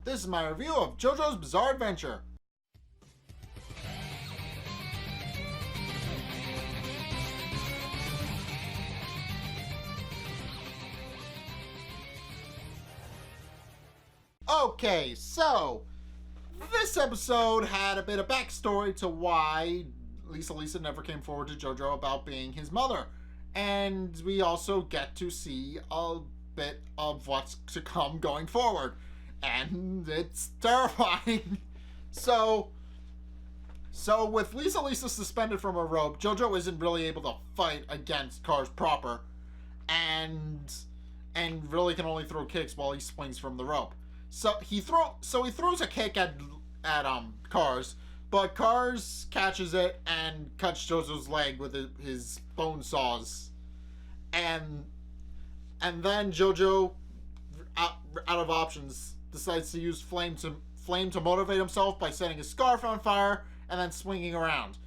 This is my review of Jojo's Bizarre Adventure. Okay, so this episode had a bit of backstory to why Lisa never came forward to Jojo about being his mother. And we also get to see a bit of what's to come going forward. And it's terrifying. So with Lisa suspended from a rope, Jojo isn't really able to fight against Cars proper. And really can only throw kicks while he swings from the rope. So he throws a kick at Cars, but Cars catches it and cuts Jojo's leg with his bone saws, and then Jojo, out of options, decides to use flame to motivate himself by setting his scarf on fire and then swinging around.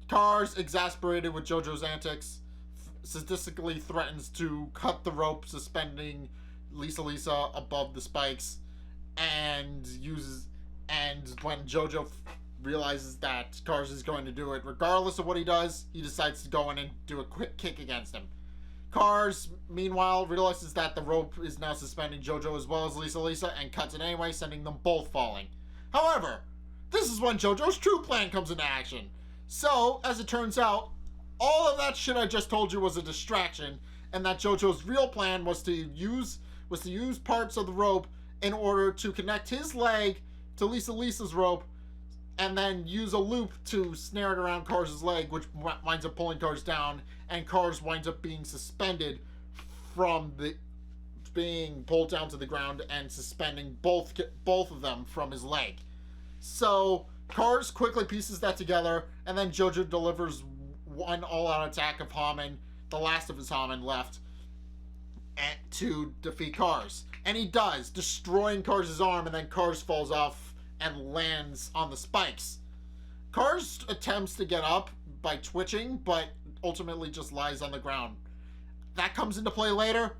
Cars, exasperated with Jojo's antics, sadistically threatens to cut the rope suspending Lisa above the spikes, and when Jojo realizes that Cars is going to do it regardless of what he does, he decides to go in and do a quick kick against him. Cars, meanwhile, realizes that the rope is now suspending Jojo as well as Lisa and cuts it anyway, sending them both falling. However, this is when Jojo's true plan comes into action. So, as it turns out, all of that shit I just told you was a distraction, and that Jojo's real plan was to use parts of the rope in order to connect his leg to Lisa's rope, and then use a loop to snare it around Cars' leg, which winds up pulling Cars down, and Cars winds up being suspended from being pulled down to the ground and suspending both of them from his leg. So Cars quickly pieces that together, and then Jojo delivers one all-out attack of Hammond, the last of his Hammond left, to defeat Cars. And he does, destroying Cars' arm, and then Cars falls off and lands on the spikes. Cars attempts to get up by twitching, but ultimately just lies on the ground. That comes into play later,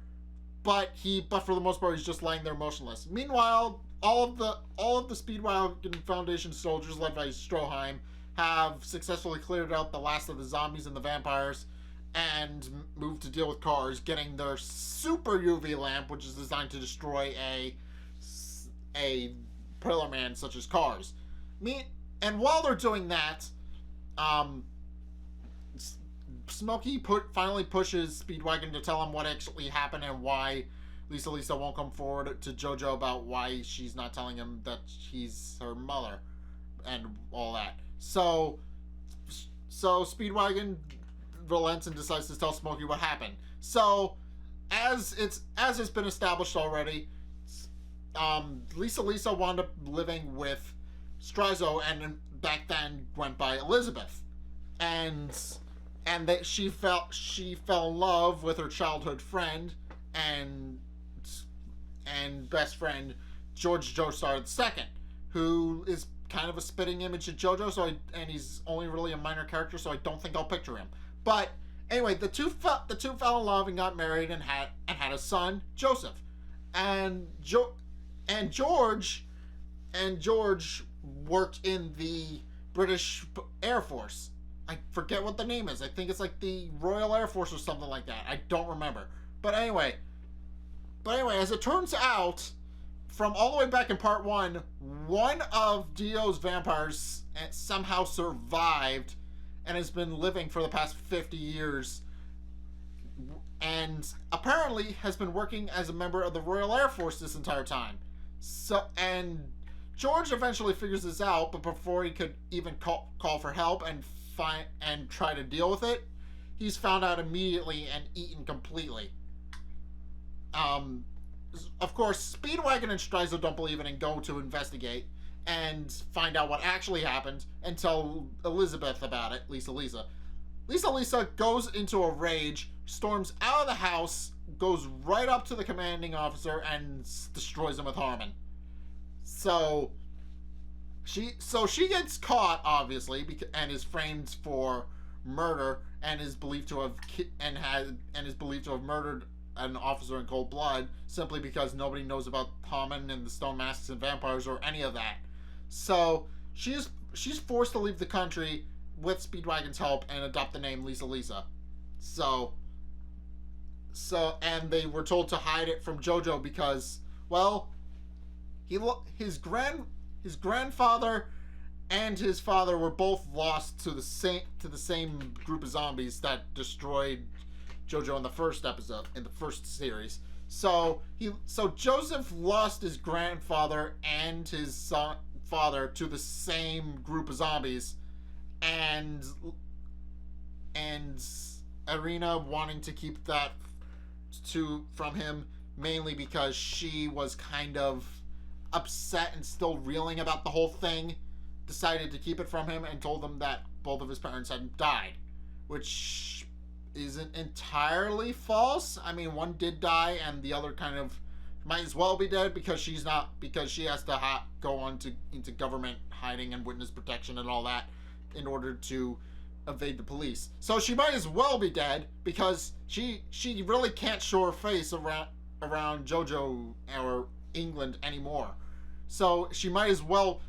but for the most part, he's just lying there motionless. Meanwhile, all of the Speedwagon Foundation soldiers led by Stroheim have successfully cleared out the last of the zombies and the vampires, and move to deal with Cars, getting their super UV lamp, which is designed to destroy a Pillar Man such as Cars. And while they're doing that, Smokey finally pushes Speedwagon to tell him what actually happened and why Lisa won't come forward to Jojo about why she's not telling him that he's her mother and all that. So Speedwagon relents and decides to tell Smokey what happened. So, as it's been established already, Lisa wound up living with Strizo, and back then went by Elizabeth, and that she fell in love with her childhood friend and best friend George Joestar II, who is kind of a spitting image of Jojo. And he's only really a minor character, so I don't think I'll picture him. But anyway, the two fell in love and got married and had a son, Joseph. And George worked in the British Air Force. I forget what the name is. I think it's like the Royal Air Force or something like that. I don't remember. But anyway, as it turns out, from all the way back in part one of Dio's vampires somehow survived and has been living for the past 50 years, and apparently has been working as a member of the Royal Air Force this entire time. And George eventually figures this out, but before he could even call for help and try to deal with it, he's found out immediately and eaten completely. Of course, Speedwagon and Strizo don't believe it and go to investigate and find out what actually happened and tell Elizabeth about it, Lisa. Lisa goes into a rage, storms out of the house, goes right up to the commanding officer, and destroys him with Harmon. So she gets caught, obviously, and is framed for murder, and is believed to have murdered an officer in cold blood simply because nobody knows about Haman and the Stone Masks and vampires or any of that. So she's forced to leave the country with Speedwagon's help and adopt the name Lisa Lisa. So and they were told to hide it from Jojo because, well, his grandfather and his father were both lost to the same group of zombies that destroyed Jojo in the first episode, in the first series. So Joseph lost his grandfather and his father to the same group of zombies, and Irina wanting to keep that from him, mainly because she was kind of upset and still reeling about the whole thing, decided to keep it from him and told him that both of his parents had died, which isn't entirely false. I mean, one did die and the other kind of might as well be dead because she has to go into government hiding and witness protection and all that in order to evade the police. So she might as well be dead because she really can't show her face around Jojo or England anymore. So she might as well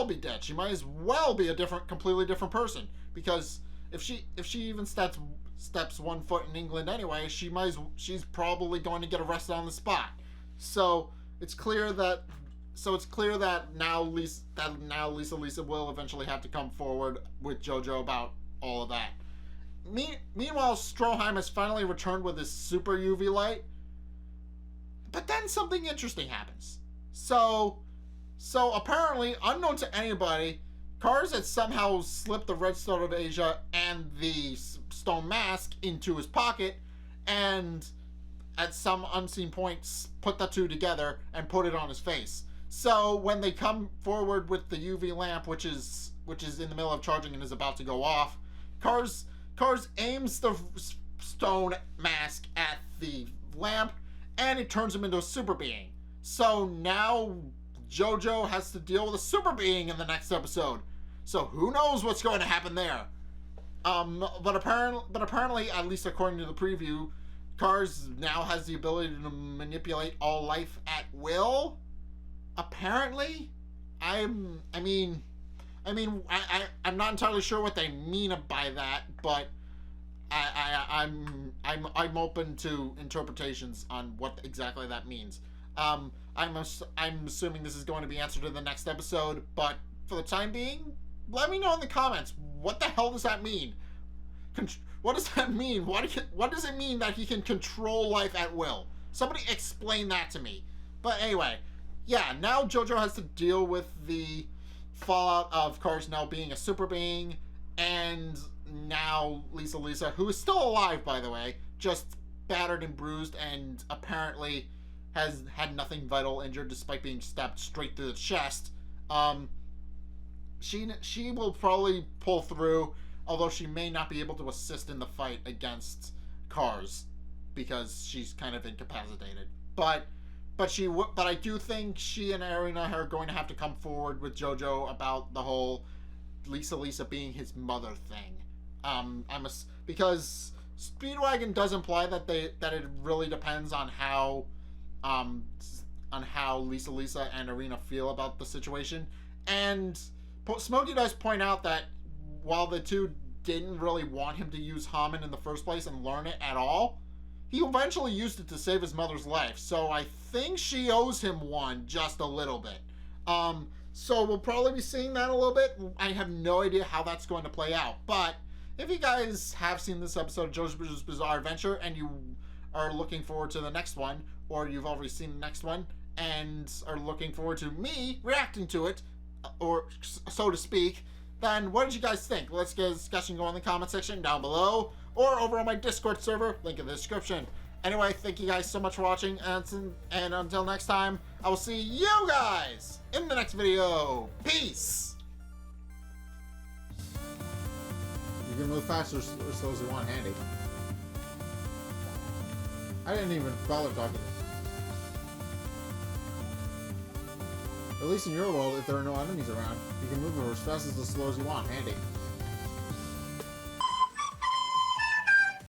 be dead. She might as well be a completely different person, because if she even steps 1 foot in England anyway, she's probably going to get arrested on the spot. So it's clear that now Lisa Lisa will eventually have to come forward with Jojo about all of that. Meanwhile, Stroheim has finally returned with his super UV light, but then something interesting happens. So apparently, unknown to anybody, Kars had somehow slipped the Red Star of Asia and the Stone Mask into his pocket, and at some unseen point put the two together and put it on his face. So when they come forward with the UV lamp, which is in the middle of charging and is about to go off, Kars aims the Stone Mask at the lamp, and it turns him into a super being. So now Jojo has to deal with a super being in the next episode. So who knows what's going to happen there? But apparently, at least according to the preview, Kars now has the ability to manipulate all life at will. Apparently, I'm not entirely sure what they mean by that, but I'm open to interpretations on what exactly that means. I'm assuming this is going to be answered in the next episode, but for the time being, let me know in the comments, what the hell does that mean? What does that mean? What does it mean that he can control life at will? Somebody explain that to me. But anyway, yeah, now Jojo has to deal with the fallout of Kars now being a super being, and now Lisa Lisa, who is still alive, by the way, just battered and bruised, and apparently has had nothing vital injured despite being stabbed straight through the chest. She will probably pull through, although she may not be able to assist in the fight against Kars because she's kind of incapacitated. But I do think she and Irina are going to have to come forward with Jojo about the whole Lisa Lisa being his mother thing. Because Speedwagon does imply that it really depends on how Lisa Lisa and Irina feel about the situation. And Smokey does point out that while the two didn't really want him to use Haman in the first place and learn it at all, he eventually used it to save his mother's life. So I think she owes him one just a little bit. So we'll probably be seeing that a little bit. I have no idea how that's going to play out. But if you guys have seen this episode of JoJo's Bizarre Adventure and you are looking forward to the next one, or you've already seen the next one and are looking forward to me reacting to it, or so to speak, then what did you guys think? Let's get a discussion going in the comment section down below, or over on my Discord server, link in the description. Anyway, thank you guys so much for watching, and until next time, I will see you guys in the next video. Peace! You can move faster or slow as you want, handy. I didn't even bother talking. At least in your world, if there are no enemies around, you can move as fast as slow as you want, handy.